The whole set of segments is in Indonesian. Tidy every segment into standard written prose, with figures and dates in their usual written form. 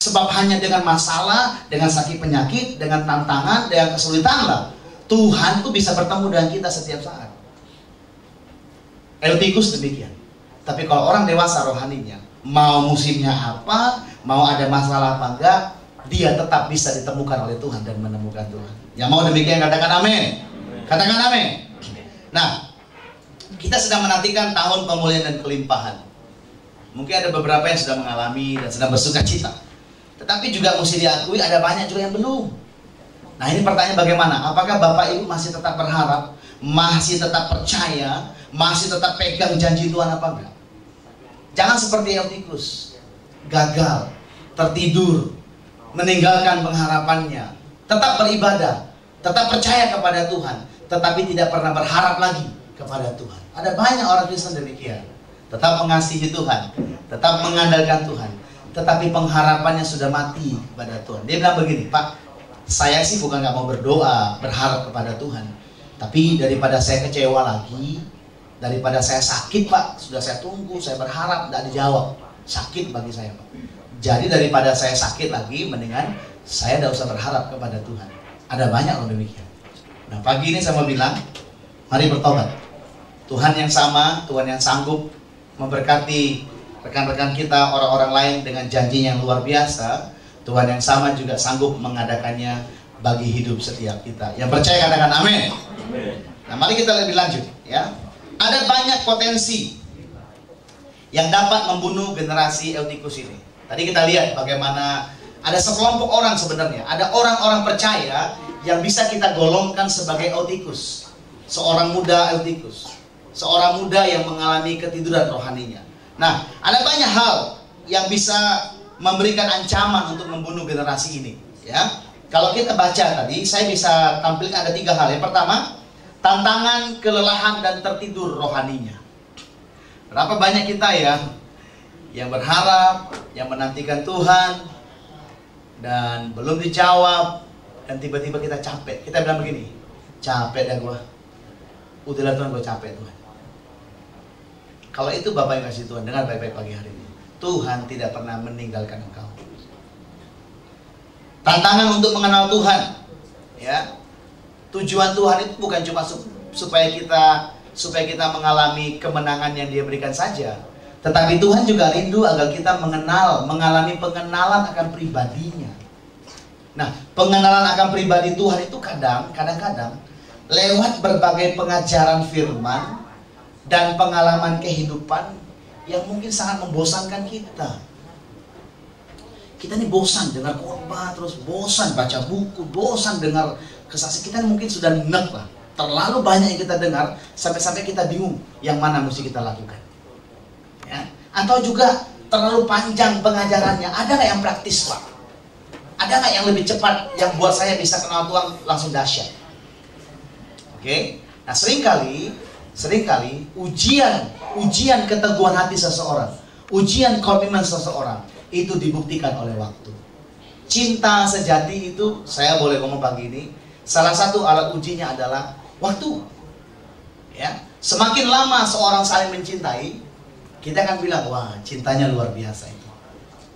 Sebab hanya dengan masalah, dengan sakit penyakit, dengan tantangan, dengan kesulitan lah Tuhan tuh bisa bertemu dengan kita setiap saat. Eutikus demikian. Tapi kalau orang dewasa rohaninya, mau musimnya apa, mau ada masalah apa enggak, dia tetap bisa ditemukan oleh Tuhan dan menemukan Tuhan. Yang mau demikian katakan amin. Katakan amin. Nah, kita sedang menantikan tahun pemulihan dan kelimpahan. Mungkin ada beberapa yang sudah mengalami dan sedang bersuka cita. Tetapi juga mesti diakui ada banyak juga yang belum. Nah, ini pertanyaan bagaimana? Apakah Bapak Ibu masih tetap berharap, masih tetap percaya, masih tetap pegang janji Tuhan apa enggak? Jangan seperti Eutikus, gagal, tertidur, meninggalkan pengharapannya, tetap beribadah, tetap percaya kepada Tuhan, tetapi tidak pernah berharap lagi kepada Tuhan. Ada banyak orang Kristen demikian, tetap mengasihi Tuhan, tetap mengandalkan Tuhan, tetapi pengharapannya sudah mati kepada Tuhan. Dia bilang begini, Pak, saya sih bukan nggak mau berdoa, berharap kepada Tuhan, tapi daripada saya kecewa lagi, daripada saya sakit Pak, sudah saya tunggu, saya berharap tidak dijawab, sakit bagi saya Pak. Jadi daripada saya sakit lagi, mendingan saya tidak usah berharap kepada Tuhan. Ada banyak orang demikian. Nah, pagi ini saya mau bilang, mari bertobat. Tuhan yang sama, Tuhan yang sanggup memberkati rekan-rekan kita, orang-orang lain dengan janji yang luar biasa. Tuhan yang sama juga sanggup mengadakannya bagi hidup setiap kita. Yang percaya katakan amin. Nah, mari kita lebih lanjut ya. Ada banyak potensi yang dapat membunuh generasi Eutikus ini. Tadi kita lihat bagaimana ada sekelompok orang sebenarnya, ada orang-orang percaya yang bisa kita golongkan sebagai Eutikus. Seorang muda Eutikus, seorang muda yang mengalami ketiduran rohaninya. Nah, ada banyak hal yang bisa memberikan ancaman untuk membunuh generasi ini ya. Kalau kita baca tadi, saya bisa tampilkan ada 3 hal. Yang pertama, tantangan, kelelahan, dan tertidur rohaninya. Berapa banyak kita ya yang berharap, yang menantikan Tuhan, dan belum dijawab, dan tiba-tiba kita capek. Kita bilang begini, capek dah gua. Udahlah Tuhan, gua capek Tuhan. Kalau itu Bapak yang kasih Tuhan, dengar baik-baik pagi hari ini. Tuhan tidak pernah meninggalkan engkau. Tantangan untuk mengenal Tuhan, ya. Tujuan Tuhan itu bukan cuma supaya kita mengalami kemenangan yang Dia berikan saja, tetapi Tuhan juga rindu agar kita mengalami pengenalan akan pribadinya. Nah, pengenalan akan pribadi Tuhan itu kadang-kadang lewat berbagai pengajaran firman dan pengalaman kehidupan yang mungkin sangat membosankan kita. Kita ini bosan dengar khotbah, terus bosan baca buku, bosan dengar kesaksian. Kita mungkin sudah nek lah, terlalu banyak yang kita dengar sampai-sampai kita bingung yang mana mesti kita lakukan ya. Atau juga terlalu panjang pengajarannya. Ada nggak yang praktis Pak? Ada nggak yang lebih cepat yang buat saya bisa kenal Tuhan langsung dahsyat? Oke. Nah, seringkali ujian keteguhan hati seseorang, ujian komitmen seseorang itu dibuktikan oleh waktu. Cinta sejati itu, saya boleh ngomong pagi ini, salah satu alat ujinya adalah waktu. Ya, semakin lama seorang saling mencintai, kita akan bilang, wah, cintanya luar biasa itu.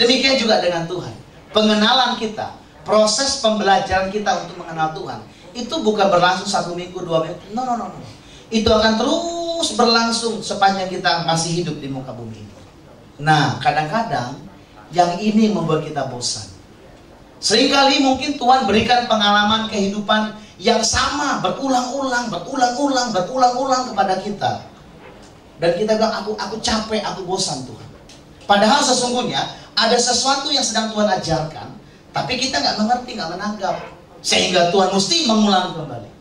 Demikian juga dengan Tuhan. Pengenalan kita, proses pembelajaran kita untuk mengenal Tuhan, itu bukan berlangsung 1 minggu, 2 minggu. No. Itu akan terus berlangsung sepanjang kita masih hidup di muka bumi ini. Nah, kadang-kadang yang ini membuat kita bosan. Seringkali mungkin Tuhan berikan pengalaman kehidupan yang sama berulang-ulang kepada kita. Dan kita bilang, aku capek, aku bosan Tuhan. Padahal sesungguhnya ada sesuatu yang sedang Tuhan ajarkan, tapi kita nggak mengerti, nggak menanggap, sehingga Tuhan mesti mengulang kembali.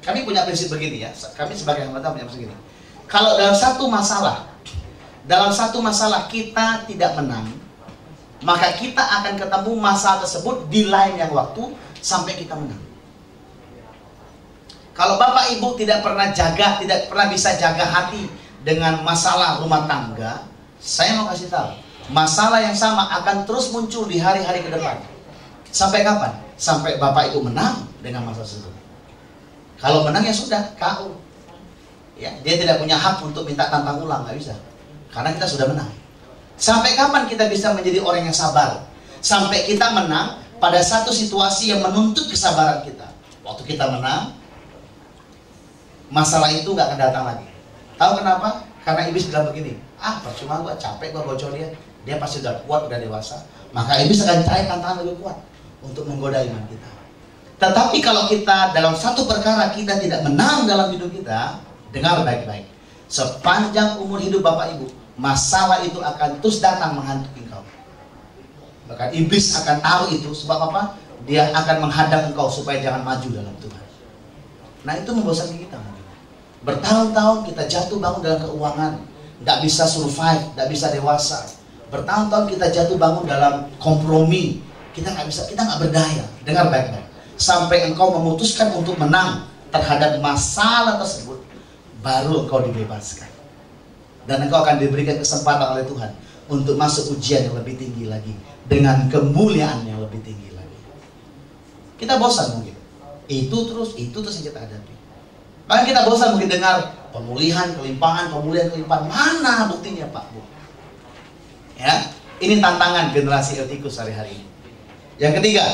Kami punya prinsip begini ya, kami sebagai hamba punya prinsip begini. Kalau dalam satu masalah kita tidak menang, maka kita akan ketemu masalah tersebut di lain yang waktu sampai kita menang. Kalau Bapak Ibu tidak pernah bisa jaga hati dengan masalah rumah tangga, saya mau kasih tahu, masalah yang sama akan terus muncul di hari-hari ke depan. Sampai kapan? Sampai Bapak Ibu menang dengan masalah tersebut. Kalau menang ya sudah, KO. Ya, dia tidak punya hak untuk minta tantang ulang, nggak bisa. Karena kita sudah menang. Sampai kapan kita bisa menjadi orang yang sabar? Sampai kita menang pada satu situasi yang menuntut kesabaran kita. Waktu kita menang, masalah itu gak akan datang lagi. Tahu kenapa? Karena iblis bilang begini, percuma gue capek gue bocor dia pasti udah kuat, udah dewasa. Maka iblis akan cari tantangan lebih kuat untuk menggoda iman kita. Tetapi kalau kita dalam satu perkara kita tidak menang dalam hidup kita, dengar baik-baik. Sepanjang umur hidup Bapak Ibu, masalah itu akan terus datang menghantui engkau. Bahkan iblis akan tahu itu, sebab apa? Dia akan menghadang engkau supaya jangan maju dalam Tuhan. Nah itu membosankan kita. Bertahun-tahun kita jatuh bangun dalam keuangan, nggak bisa survive, nggak bisa dewasa. Bertahun-tahun kita jatuh bangun dalam kompromi, kita nggak berdaya. Dengar baik-baik. Sampai engkau memutuskan untuk menang terhadap masalah tersebut, baru engkau dibebaskan. Dan engkau akan diberikan kesempatan oleh Tuhan untuk masuk ujian yang lebih tinggi lagi, dengan kemuliaan yang lebih tinggi lagi. Kita bosan mungkin. Itu terus yang kita hadapi. Bahkan kita bosan mungkin dengar pemulihan, kelimpahan. Mana buktinya Pak, Bu? Ya, ini tantangan generasi Eltikus hari-hari ini. Yang ketiga,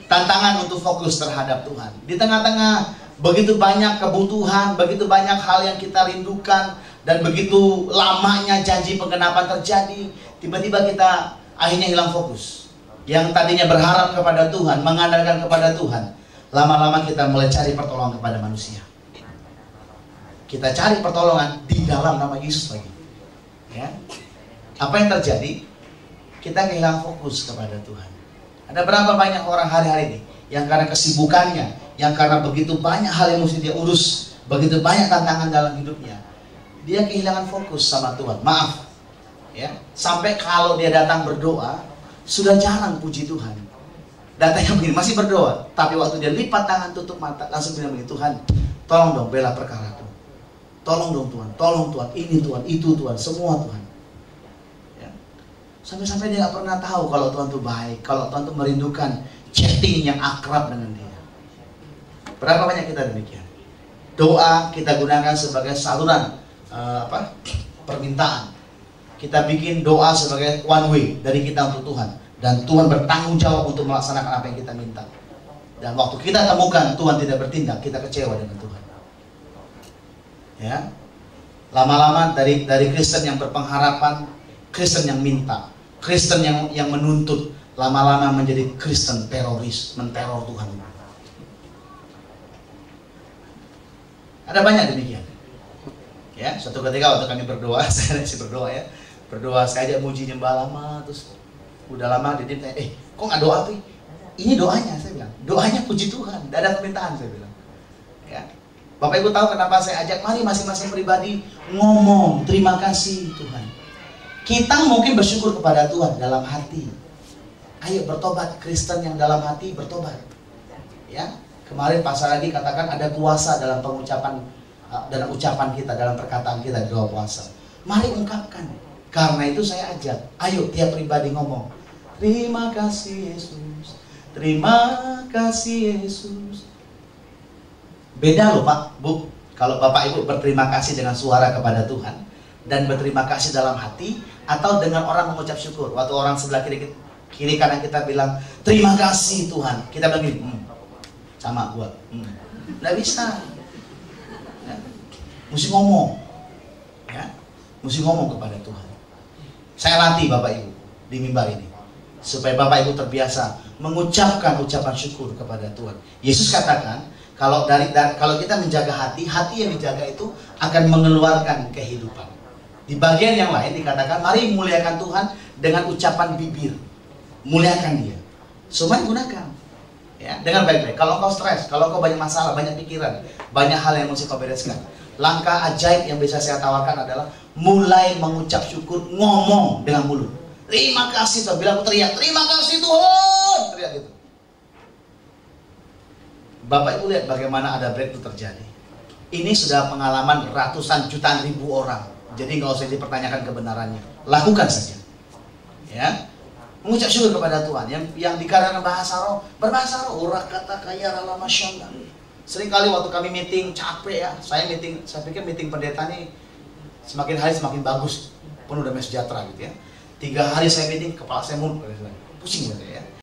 tantangan untuk fokus terhadap Tuhan. Di tengah-tengah begitu banyak kebutuhan, begitu banyak hal yang kita rindukan, dan begitu lamanya janji penggenapan terjadi, tiba-tiba kita akhirnya hilang fokus. Yang tadinya berharap kepada Tuhan, mengandalkan kepada Tuhan, lama-lama kita mulai cari pertolongan kepada manusia. Kita cari pertolongan di dalam nama Yesus lagi. Ya. Apa yang terjadi? Kita kehilangan fokus kepada Tuhan. Ada berapa banyak orang hari-hari ini yang karena kesibukannya, yang karena begitu banyak hal yang mesti dia urus, begitu banyak tantangan dalam hidupnya, dia kehilangan fokus sama Tuhan. Maaf, ya. Sampai kalau dia datang berdoa, sudah jarang puji Tuhan. Datanya begini, masih berdoa, tapi waktu dia lipat tangan, tutup mata, langsung bilang begini, Tuhan, tolong dong bela perkaraku. Tolong dong Tuhan, tolong Tuhan, ini Tuhan, itu Tuhan, semua Tuhan. Ya. Sampai-sampai dia gak pernah tahu kalau Tuhan itu baik, kalau Tuhan itu merindukan chatting yang akrab dengan dia. Berapa banyak kita demikian? Doa kita gunakan sebagai saluran permintaan. Kita bikin doa sebagai one way dari kita untuk Tuhan, dan Tuhan bertanggung jawab untuk melaksanakan apa yang kita minta. Dan waktu kita temukan Tuhan tidak bertindak, kita kecewa dengan Tuhan. Ya, lama-lama dari Kristen yang berpengharapan, Kristen yang minta, Kristen yang menuntut, lama-lama menjadi Kristen teroris, menteror Tuhan. Ada banyak demikian. Ya, suatu ketika waktu kami berdoa, saya masih berdoa ya, saya ajak muji nyembah lama, terus udah lama dia tanya, kok nggak doa tuh? Ini doanya, saya bilang, doanya puji Tuhan, tidak ada permintaan, saya bilang. Ya. Bapak Ibu tahu kenapa saya ajak, mari masing-masing pribadi ngomong terima kasih Tuhan. Kita mungkin bersyukur kepada Tuhan dalam hati. Ayo bertobat, Kristen yang dalam hati bertobat. Ya, kemarin Pastor lagi katakan ada kuasa dalam pengucapan, dalam ucapan kita, dalam perkataan kita di doa puasa. Mari ungkapkan. Karena itu saya ajak, ayo tiap pribadi ngomong, terima kasih Yesus, terima kasih Yesus. Beda loh Pak, Bu, kalau Bapak Ibu berterima kasih dengan suara kepada Tuhan dan berterima kasih dalam hati, atau dengan orang mengucap syukur. Waktu orang sebelah kiri kanan kita bilang terima kasih Tuhan, kita bilang gini, sama gua, nggak bisa. Ya. Mesti ngomong, ya, mesti ngomong kepada Tuhan. Saya latih Bapak Ibu di mimbar ini supaya Bapak Ibu terbiasa mengucapkan ucapan syukur kepada Tuhan. Yesus katakan, kalau kita menjaga hati yang dijaga itu akan mengeluarkan kehidupan. Di bagian yang lain dikatakan, mari muliakan Tuhan dengan ucapan bibir. Muliakan Dia. Semua gunakan. Ya, dengan baik-baik. Kalau kau stres, kalau kau banyak masalah, banyak pikiran, banyak hal yang mesti kau bereskan, langkah ajaib yang bisa saya tawarkan adalah mulai mengucap syukur, ngomong dengan mulut. Terima kasih Tuhan, bilang teriak, terima kasih Tuhan, teriak gitu. Bapak Ibu lihat bagaimana ada breakthrough terjadi. Ini sudah pengalaman ratusan jutaan ribu orang. Jadi nggak usah dipertanyakan kebenarannya. Lakukan saja. Ya, mengucap syukur kepada Tuhan. Yang dikatakan bahasa roh, berbahasa roh. Ura kata kaya rala masyaallah. Seringkali waktu kami meeting capek ya. Saya pikir meeting pendeta ini semakin hari semakin bagus, penuh damai sejahtera gitu ya. 3 hari saya meeting, kepala saya mulut. pusing gitu ya.